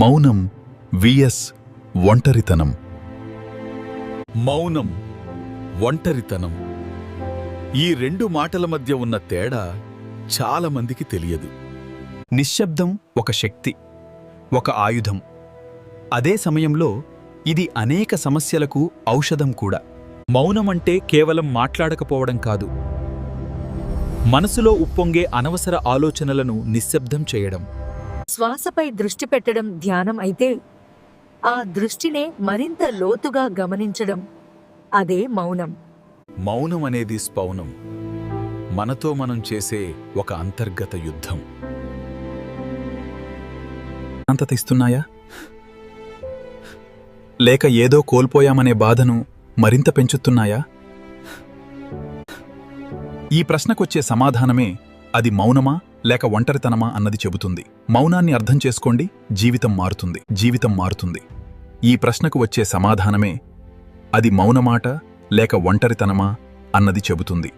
మౌనం విఎస్ ఒంటరితనం. మౌనం, ఒంటరితనం, ఈ రెండు మాటల మధ్య ఉన్న తేడా చాలామందికి తెలియదు. నిశ్శబ్దం ఒక శక్తి, ఒక ఆయుధం. అదే సమయంలో ఇది అనేక సమస్యలకు ఔషధం కూడా. మౌనమంటే కేవలం మాట్లాడకపోవడం కాదు, మనసులో ఉప్పొంగే అనవసర ఆలోచనలను నిశ్శబ్దం చేయడం. శ్వాసపై దృష్టి పెట్టడం ధ్యానం అయితే, ఆ దృష్టినే మరింత లోతుగా గమనించడం అదే మౌనం. మౌనం అనేది స్పౌనం, మనతో మనం చేసే ఒక అంతర్గత యుద్ధం. శాంతత ఇస్తున్నాయా? లేక ఏదో కోల్పోయామనే బాధను మరింత పెంచుతున్నాయా? ఈ ప్రశ్నకొచ్చే సమాధానమే అది మౌనమా లేక ఒంటరితనమా అన్నది చెబుతుంది. మౌనాన్ని అర్థం చేసుకోండి, జీవితం మారుతుంది. జీవితం మారుతుంది. ఈ ప్రశ్నకు వచ్చే సమాధానమే అది మౌనమాట లేక ఒంటరితనమా అన్నది చెబుతుంది.